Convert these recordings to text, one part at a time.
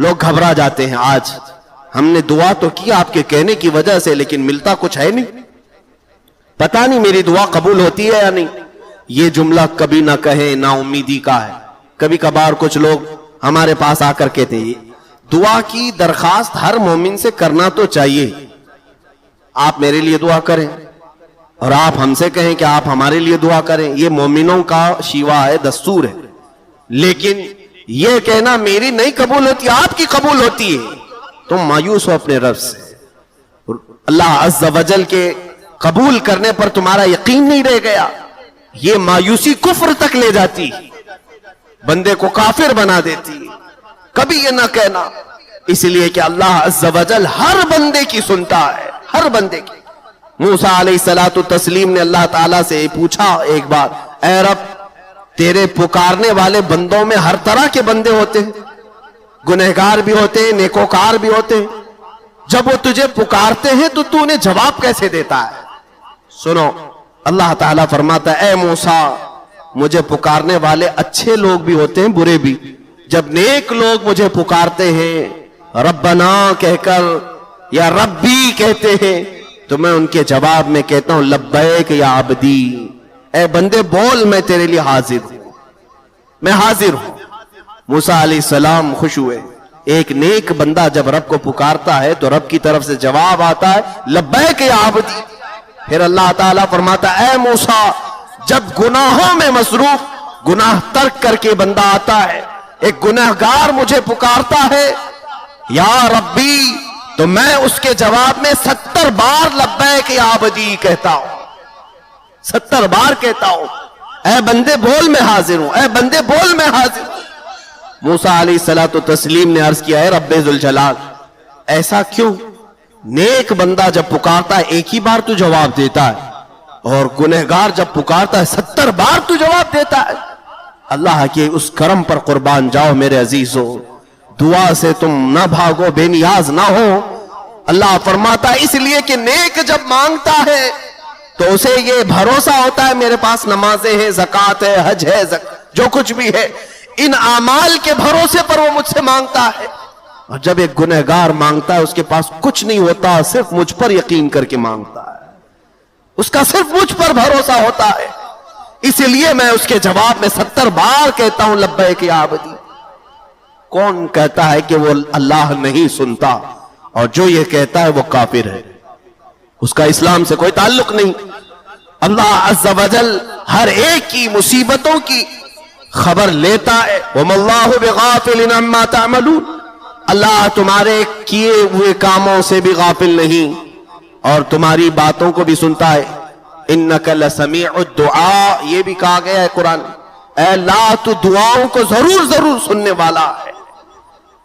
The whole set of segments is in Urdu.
لوگ گھبرا جاتے ہیں. آج ہم نے دعا تو کی آپ کے کہنے کی وجہ سے, لیکن ملتا کچھ ہے نہیں, پتہ نہیں میری دعا قبول ہوتی ہے یا نہیں. یہ جملہ کبھی نہ کہیں, نا امیدی کا ہے. کبھی کبھار کچھ لوگ ہمارے پاس آ کر کہتے ہیں دعا کی درخواست ہر مومن سے کرنا تو چاہیے, آپ میرے لیے دعا کریں اور آپ ہم سے کہیں کہ آپ ہمارے لیے دعا کریں. یہ مومنوں کا شیوا ہے, دستور ہے. لیکن یہ کہنا میری نہیں قبول ہوتی, آپ کی قبول ہوتی ہے, تم مایوس ہو اپنے رب سے. اللہ عز و جل کے قبول کرنے پر تمہارا یقین نہیں رہ گیا, یہ مایوسی کفر تک لے جاتی, بندے کو کافر بنا دیتی. کبھی یہ نہ کہنا, اس لیے کہ اللہ عز و جل ہر بندے کی سنتا ہے, ہر بندے کی. موسیٰ علیہ الصلوۃ والتسلیم نے اللہ تعالیٰ سے پوچھا ایک بار, اے رب تیرے پکارنے والے بندوں میں ہر طرح کے بندے ہوتے ہیں, گنہگار بھی ہوتے ہیں, نیکوکار بھی ہوتے ہیں. جب وہ تجھے پکارتے ہیں تو تو انہیں جواب کیسے دیتا ہے؟ سنو, اللہ تعالیٰ فرماتا ہے اے موسیٰ مجھے پکارنے والے اچھے لوگ بھی ہوتے ہیں, برے بھی. جب نیک لوگ مجھے پکارتے ہیں ربنا کہہ کر یا ربی کہتے ہیں تو میں ان کے جواب میں کہتا ہوں لبیک یا عبدی, اے بندے بول میں تیرے لیے حاضر ہوں, میں حاضر ہوں. موسیٰ علیہ السلام خوش ہوئے. ایک نیک بندہ جب رب کو پکارتا ہے تو رب کی طرف سے جواب آتا ہے لبیک یا عبدی. پھر اللہ تعالیٰ فرماتا ہے اے موسیٰ جب گناہوں میں مصروف, گناہ ترک کر کے بندہ آتا ہے, ایک گنہگار مجھے پکارتا ہے یا ربی, تو میں اس کے جواب میں 70 بار لبیک یا عبدی کہتا ہوں, 70 بار کہتا ہوں اے بندے بول میں حاضر ہوں, اے بندے بول میں حاضر ہوں. موسیٰ علیہ الصلوۃ والتسلیم نے عرض کیا ہے رب ذوالجلال ایسا کیوں؟ نیک بندہ جب پکارتا ہے ایک ہی بار تو جواب دیتا ہے, اور گنہگار جب پکارتا ہے 70 بار تو جواب دیتا ہے. اللہ کے اس کرم پر قربان جاؤ میرے عزیزو, دعا سے تم نہ بھاگو, بے نیاز نہ ہو. اللہ فرماتا ہے اس لیے کہ نیک جب مانگتا ہے تو اسے یہ بھروسہ ہوتا ہے میرے پاس نمازیں ہیں, زکوٰۃ ہے, حج ہے, جو کچھ بھی ہے, ان اعمال کے بھروسے پر وہ مجھ سے مانگتا ہے. اور جب ایک گنہگار مانگتا ہے اس کے پاس کچھ نہیں ہوتا, صرف مجھ پر یقین کر کے مانگتا ہے, اس کا صرف مجھ پر بھروسہ ہوتا ہے, اس لیے میں اس کے جواب میں 70 بار کہتا ہوں لبیک یا عبدی. کون کہتا ہے کہ وہ اللہ نہیں سنتا, اور جو یہ کہتا ہے وہ کافر ہے, اس کا اسلام سے کوئی تعلق نہیں. اللہ عز و جل ہر ایک کی مصیبتوں کی خبر لیتا ہے. وَمَا اللَّهُ بِغَافِلٍ عَمَّا تَعْمَلُونَ, اللہ تمہارے کیے ہوئے کاموں سے بھی غافل نہیں اور تمہاری باتوں کو بھی سنتا ہے. اِنَّكَ لَسَمِيعُ الدُّعَاء, یہ بھی کہا گیا ہے قرآن, اے اللہ تو دعاؤں کو ضرور ضرور سننے والا ہے.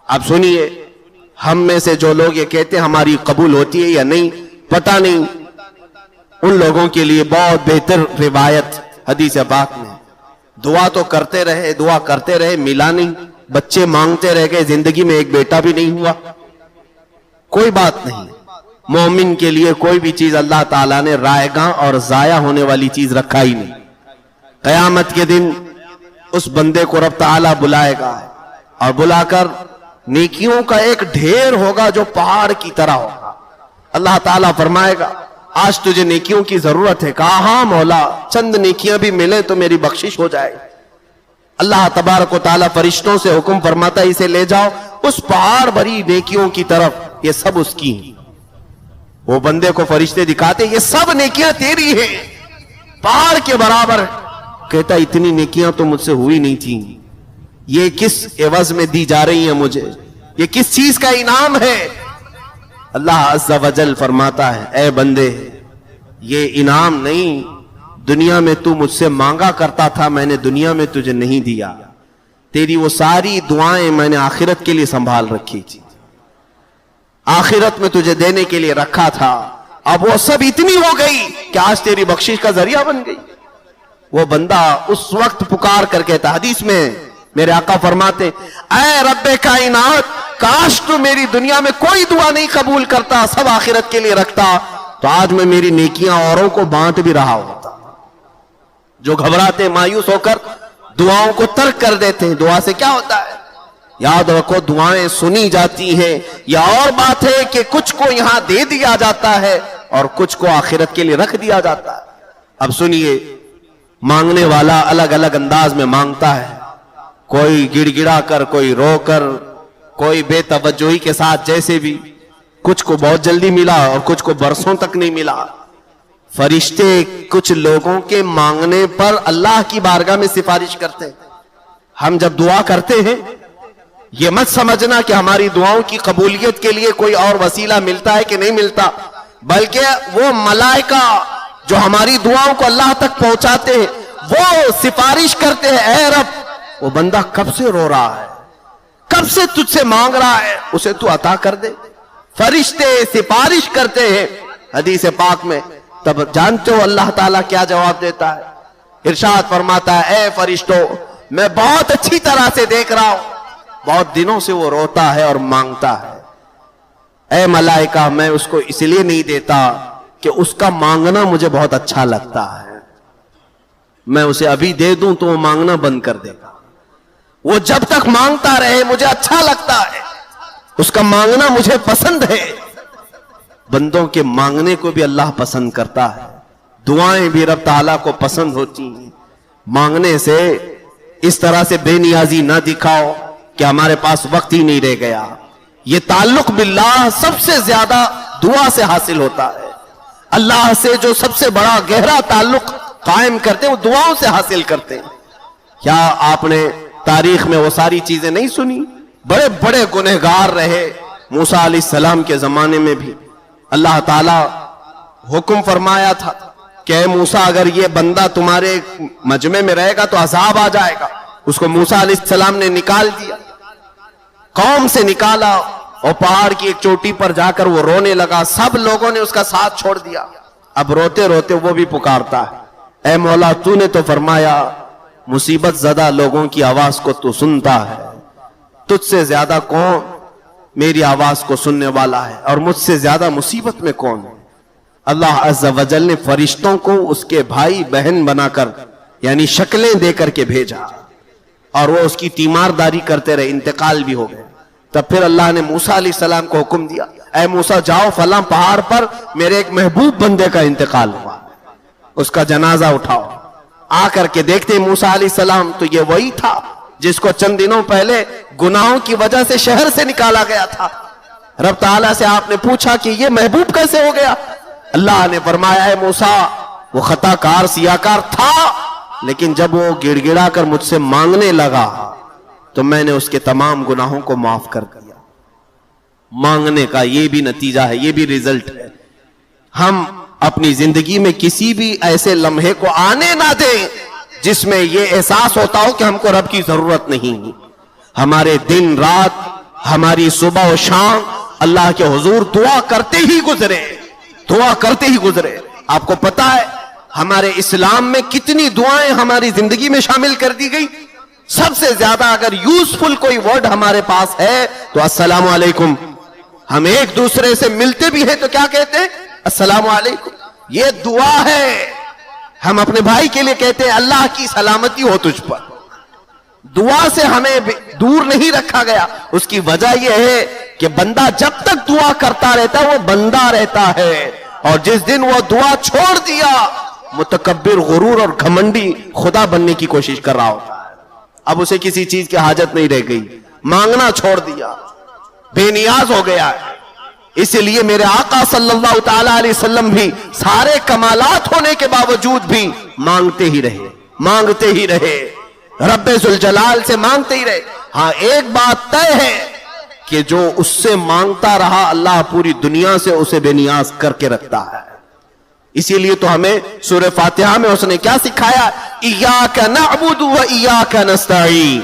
اب سنیے, ہم میں سے جو لوگ یہ کہتے ہیں ہماری قبول ہوتی ہے یا نہیں پتہ نہیں, ان لوگوں کے لیے بہت بہتر روایت حدیث پاک میں, دعا تو کرتے رہے, دعا کرتے رہے, ملا نہیں, بچے مانگتے رہ گئے, زندگی میں ایک بیٹا بھی نہیں ہوا, کوئی بات نہیں. مومن کے لیے کوئی بھی چیز اللہ تعالیٰ نے رائے گاں اور ضائع ہونے والی چیز رکھا ہی نہیں. قیامت کے دن اس بندے کو رب تعالیٰ بلائے گا اور بلا کر نیکیوں کا ایک ڈھیر ہوگا جو پہاڑ کی طرح ہوگا. اللہ تعالیٰ فرمائے گا آج تجھے نیکیوں کی ضرورت ہے؟ کہا ہاں مولا, چند نیکیاں بھی ملے تو میری بخشش ہو جائے. اللہ تبارک و تعالیٰ فرشتوں سے حکم فرماتا ہے اسے لے جاؤ اس پہاڑ بھری نیکیوں کی طرف, یہ سب اس کی ہیں. وہ بندے کو فرشتے دکھاتے یہ سب نیکیاں تیری ہیں, پہاڑ کے برابر. کہتا اتنی نیکیاں تو مجھ سے ہوئی نہیں تھیں, یہ کس عوض میں دی جا رہی ہیں مجھے, یہ کس چیز کا انعام ہے؟ اللہ عز و جل فرماتا ہے اے بندے یہ انعام نہیں, دنیا میں تو مجھ سے مانگا کرتا تھا, میں نے دنیا میں تجھے نہیں دیا. تیری وہ ساری دعائیں میں نے آخرت کے لیے سنبھال رکھی تھی, آخرت میں تجھے دینے کے لیے رکھا تھا. اب وہ سب اتنی ہو گئی کہ آج تیری بخشش کا ذریعہ بن گئی. وہ بندہ اس وقت پکار کر کہتا, حدیث میں میرے آقا فرماتے اے رب کائنات کاش تو میری دنیا میں کوئی دعا نہیں قبول کرتا, سب آخرت کے لیے رکھتا, تو آج میں میری نیکیاں اوروں کو بانٹ بھی رہا ہوتا. جو گھبراتے مایوس ہو کر دعاؤں کو ترک کر دیتے ہیں, دعا سے کیا ہوتا ہے؟ یاد رکھو دعائیں سنی جاتی ہیں. یا اور بات ہے کہ کچھ کو یہاں دے دیا جاتا ہے اور کچھ کو آخرت کے لیے رکھ دیا جاتا ہے. اب سنیے, مانگنے والا الگ الگ انداز میں مانگتا ہے. کوئی گڑ گڑا کر, کوئی رو کر, کوئی بے توجہی کے ساتھ, جیسے بھی. کچھ کو بہت جلدی ملا اور کچھ کو برسوں تک نہیں ملا. فرشتے کچھ لوگوں کے مانگنے پر اللہ کی بارگاہ میں سفارش کرتے ہیں. ہم جب دعا کرتے ہیں یہ مت سمجھنا کہ ہماری دعاؤں کی قبولیت کے لیے کوئی اور وسیلہ ملتا ہے کہ نہیں ملتا, بلکہ وہ ملائکہ جو ہماری دعاؤں کو اللہ تک پہنچاتے ہیں وہ سفارش کرتے ہیں, اے رب وہ بندہ کب سے رو رہا ہے, کب سے تجھ سے مانگ رہا ہے, اسے تو عطا کر دے. فرشتے سفارش کرتے ہیں حدیث پاک میں. تب جانتے ہو اللہ تعالیٰ کیا جواب دیتا ہے؟ ارشاد فرماتا ہے, اے فرشتوں میں بہت اچھی طرح سے دیکھ رہا ہوں, بہت دنوں سے وہ روتا ہے اور مانگتا ہے. اے ملائکہ میں اس کو اس لیے نہیں دیتا کہ اس کا مانگنا مجھے بہت اچھا لگتا ہے, میں اسے ابھی دے دوں تو وہ مانگنا بند کر دے گا. وہ جب تک مانگتا رہے مجھے اچھا لگتا ہے, اس کا مانگنا مجھے پسند ہے. بندوں کے مانگنے کو بھی اللہ پسند کرتا ہے, دعائیں بھی رب تعالیٰ کو پسند ہوتی ہیں. مانگنے سے اس طرح سے بے نیازی نہ دکھاؤ کہ ہمارے پاس وقت ہی نہیں رہ گیا. یہ تعلق باللہ سب سے زیادہ دعا سے حاصل ہوتا ہے. اللہ سے جو سب سے بڑا گہرا تعلق قائم کرتے ہیں وہ دعاؤں سے حاصل کرتے ہیں. کیا آپ نے تاریخ میں وہ ساری چیزیں نہیں سنی؟ بڑے بڑے گنہگار رہے موسیٰ علیہ السلام کے زمانے میں بھی. اللہ تعالیٰ حکم فرمایا تھا کہ اے موسیٰ اگر یہ بندہ تمہارے مجمع میں رہے گا تو عذاب آ جائے گا. اس کو موسیٰ علیہ السلام نے نکال دیا, قوم سے نکالا, اور پہاڑ کی ایک چوٹی پر جا کر وہ رونے لگا. سب لوگوں نے اس کا ساتھ چھوڑ دیا. اب روتے روتے وہ بھی پکارتا ہے, اے مولا تو نے تو فرمایا مصیبت زدہ لوگوں کی آواز کو تو سنتا ہے, تجھ سے زیادہ کون میری آواز کو سننے والا ہے, اور مجھ سے زیادہ مصیبت میں کون ہے. اللہ عز و جل نے فرشتوں کو اس کے بھائی بہن بنا کر یعنی شکلیں دے کر کے بھیجا, اور وہ اس کی تیمارداری کرتے رہے, انتقال بھی ہو گئے. تب پھر اللہ نے موسیٰ علیہ السلام کو حکم دیا, اے موسیٰ جاؤ فلاں پہاڑ پر میرے ایک محبوب بندے کا انتقال ہوا, اس کا جنازہ اٹھاؤ. آ کر کے دیکھتے موسیٰ علیہ السلام تو یہ وہی تھا جس کو چند دنوں پہلے گناہوں کی وجہ سے شہر سے نکالا گیا تھا. رب تعالیٰ سے آپ نے پوچھا کہ یہ محبوب کیسے ہو گیا؟ اللہ نے فرمایا, اے موسیٰ وہ خطا کار سیاکار تھا, لیکن جب وہ گڑ گڑا کر مجھ سے مانگنے لگا تو میں نے اس کے تمام گناہوں کو معاف کر دیا. مانگنے کا یہ بھی نتیجہ ہے, یہ بھی رزلٹ ہے. ہم اپنی زندگی میں کسی بھی ایسے لمحے کو آنے نہ دیں جس میں یہ احساس ہوتا ہو کہ ہم کو رب کی ضرورت نہیں. ہمارے دن رات, ہماری صبح و شام اللہ کے حضور دعا کرتے ہی گزرے, دعا کرتے ہی گزرے. آپ کو پتا ہے ہمارے اسلام میں کتنی دعائیں ہماری زندگی میں شامل کر دی گئی. سب سے زیادہ اگر یوزفل کوئی ورڈ ہمارے پاس ہے تو السلام علیکم. ہم ایک دوسرے سے ملتے بھی ہیں تو کیا کہتے ہیں؟ السلام علیکم. یہ دعا ہے. ہم اپنے بھائی کے لیے کہتے ہیں اللہ کی سلامتی ہو تجھ پر. دعا سے ہمیں دور نہیں رکھا گیا. اس کی وجہ یہ ہے کہ بندہ جب تک دعا کرتا رہتا ہے وہ بندہ رہتا ہے, اور جس دن وہ دعا چھوڑ دیا متکبر, غرور اور گھمنڈی خدا بننے کی کوشش کر رہا ہوتا ہے. اب اسے کسی چیز کی حاجت نہیں رہ گئی, مانگنا چھوڑ دیا, بے نیاز ہو گیا ہے. اس لیے میرے آقا صلی اللہ تعالی علیہ وسلم بھی سارے کمالات ہونے کے باوجود بھی مانگتے ہی رہے, مانگتے ہی رہے, رب ذوالجلال سے مانگتے ہی رہے. ہاں ایک بات طے ہے کہ جو اس سے مانگتا رہا اللہ پوری دنیا سے اسے بے نیاز کر کے رکھتا ہے. اسی لیے تو ہمیں سورہ فاتحہ میں اس نے کیا سکھایا؟ ایاک نعبد و ایاک نستعین.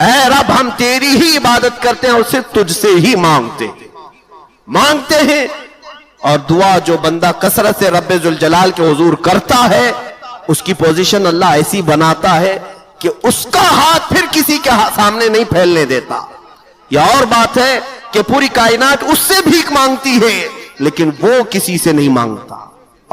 اے رب ہم تیری ہی عبادت کرتے ہیں اور صرف تجھ سے ہی مانگتے ہیں. اور دعا جو بندہ کثرت سے رب ذوالجلال کے حضور کرتا ہے اس کی پوزیشن اللہ ایسی بناتا ہے کہ اس کا ہاتھ پھر کسی کے سامنے نہیں پھیلنے دیتا. یہ اور بات ہے کہ پوری کائنات اس سے بھیک مانگتی ہے لیکن وہ کسی سے نہیں مانگتا.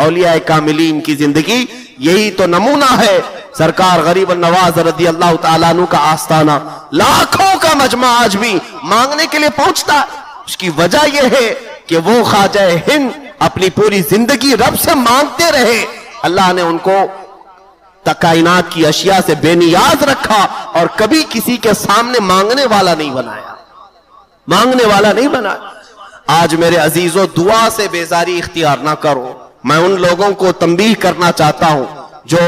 اولیاء کاملین کی زندگی یہی تو نمونہ ہے. سرکار غریب النواز رضی اللہ تعالیٰ عنہ کا آستانہ لاکھوں کا مجمع آج بھی مانگنے کے لیے پہنچتا ہے. اس کی وجہ یہ ہے کہ وہ خواجہ ہند اپنی پوری زندگی رب سے مانگتے رہے. اللہ نے ان کو کائنات کی اشیاء سے بے نیاز رکھا اور کبھی کسی کے سامنے مانگنے والا نہیں بنایا. مانگنے والا نہیں بنایا. آج میرے عزیزوں دعا سے بیزاری اختیار نہ کرو. میں ان لوگوں کو تنبیہ کرنا چاہتا ہوں جو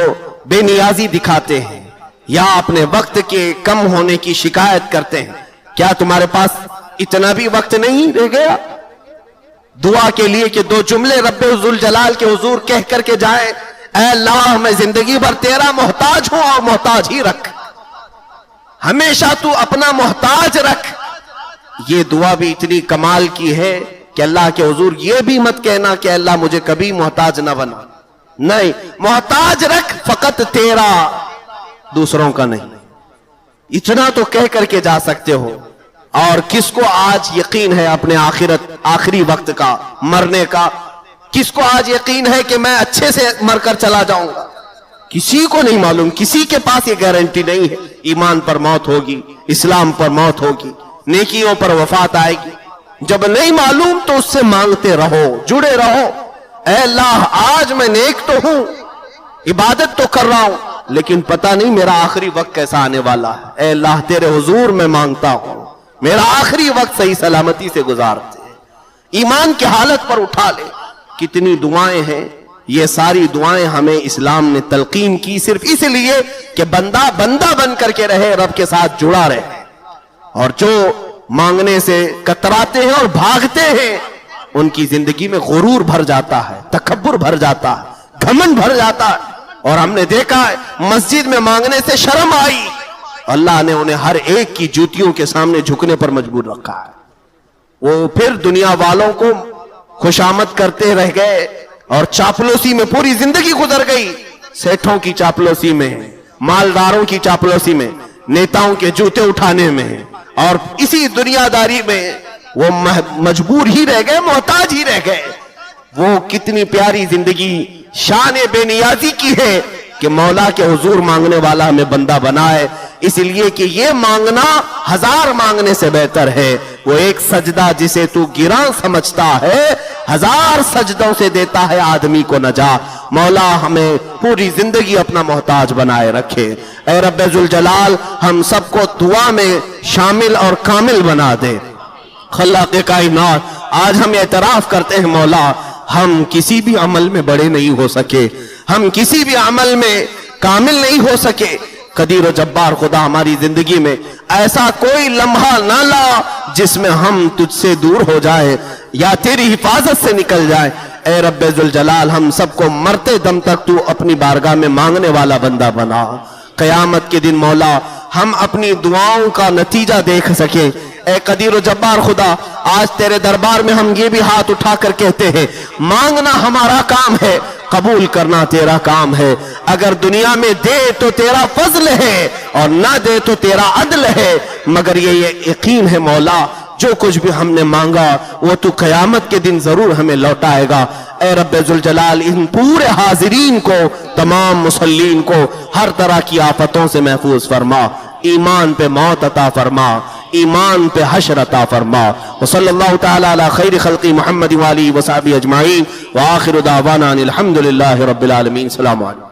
بے نیازی دکھاتے ہیں یا اپنے وقت کے کم ہونے کی شکایت کرتے ہیں. کیا تمہارے پاس اتنا بھی وقت نہیں رہ گیا دعا کے لیے کہ دو جملے رب ذوالجلال کے حضور کہہ کر کے جائے اے اللہ میں زندگی بھر تیرا محتاج ہوں اور محتاج ہی رکھ, ہمیشہ تو اپنا محتاج رکھ. یہ دعا بھی اتنی کمال کی ہے کہ اللہ کے حضور یہ بھی مت کہنا کہ اللہ مجھے کبھی محتاج نہ بنا. نہیں, محتاج رکھ فقط تیرا, دوسروں کا نہیں. اتنا تو کہہ کر کے جا سکتے ہو. اور کس کو آج یقین ہے اپنے آخری وقت کا, مرنے کا؟ کس کو آج یقین ہے کہ میں اچھے سے مر کر چلا جاؤں گا؟ کسی کو نہیں معلوم. کسی کے پاس یہ گارنٹی نہیں ہے. ایمان پر موت ہوگی, اسلام پر موت ہوگی, نیکیوں پر وفات آئے گی. جب نہیں معلوم تو اس سے مانگتے رہو, جڑے رہو. اے اللہ آج میں نیک تو ہوں, عبادت تو کر رہا ہوں, لیکن پتہ نہیں میرا آخری وقت کیسا آنے والا ہے. اے اللہ تیرے حضور میں مانگتا ہوں میرا آخری وقت صحیح سلامتی سے گزارتے. ایمان کی حالت پر اٹھا لے. کتنی دعائیں ہیں. یہ ساری دعائیں ہمیں اسلام نے تلقین کی صرف اس لیے کہ بندہ بن کر کے رہے, رب کے ساتھ جڑا رہے. اور جو مانگنے سے کتراتے ہیں اور بھاگتے ہیں ان کی زندگی میں غرور بھر جاتا ہے, تکبر بھر جاتا ہے, گھمنڈ بھر جاتا ہے. اور ہم نے دیکھا ہے مسجد میں مانگنے سے شرم آئی, اللہ نے انہیں ہر ایک کی جوتیوں کے سامنے جھکنے پر مجبور رکھا ہے. وہ پھر دنیا والوں کو خوشامد کرتے رہ گئے اور چاپلوسی میں پوری زندگی گزر گئی. سیٹھوں کی چاپلوسی میں, مالداروں کی چاپلوسی میں, نیتاؤں کے جوتے اٹھانے میں, اور اسی دنیا داری میں وہ مجبور ہی رہ گئے, محتاج ہی رہ گئے. وہ کتنی پیاری زندگی شان بے نیازی کی ہے کہ مولا کے حضور مانگنے والا ہمیں بندہ بنائے. اس لیے کہ یہ مانگنا ہزار مانگنے سے بہتر ہے. وہ ایک سجدہ جسے تو گراں سمجھتا ہے ہزار سجدوں سے دیتا ہے آدمی کو نجات. مولا ہمیں پوری زندگی اپنا محتاج بنائے رکھے. اے رب ذوالجلال ہم سب کو دعا میں شامل اور کامل بنا دے. خلاق کائنات آج ہم اعتراف کرتے ہیں مولا ہم کسی بھی عمل میں بڑے نہیں ہو سکے, ہم کسی بھی عمل میں کامل نہیں ہو سکے. قدیر و جبار خدا ہماری زندگی میں ایسا کوئی لمحہ نہ لا جس میں ہم تجھ سے دور ہو جائے یا تیری حفاظت سے نکل جائے. اے رب ذوالجلال ہم سب کو مرتے دم تک تو اپنی بارگاہ میں مانگنے والا بندہ بنا. قیامت کے دن مولا ہم اپنی دعاؤں کا نتیجہ دیکھ سکیں. اے قدیر و جبار خدا آج تیرے دربار میں ہم یہ بھی ہاتھ اٹھا کر کہتے ہیں مانگنا ہمارا کام ہے, قبول کرنا تیرا کام ہے. اگر دنیا میں دے تو تیرا فضل ہے اور نہ دے تو تیرا عدل ہے. مگر یہ یقین ہے مولا جو کچھ بھی ہم نے مانگا وہ تو قیامت کے دن ضرور ہمیں لوٹائے گا. اے رب ذوالجلال ان پورے حاضرین کو, تمام مصلین کو ہر طرح کی آفتوں سے محفوظ فرما. ایمان پہ موت عطا فرما, ایمان پہ حشر عطا فرما. وصلی اللہ تعالی علی خیر خلقی محمد وآلہ وصحبہ اجمعین وآخر دعوانا الحمدللہ رب العالمین. السلام علیکم.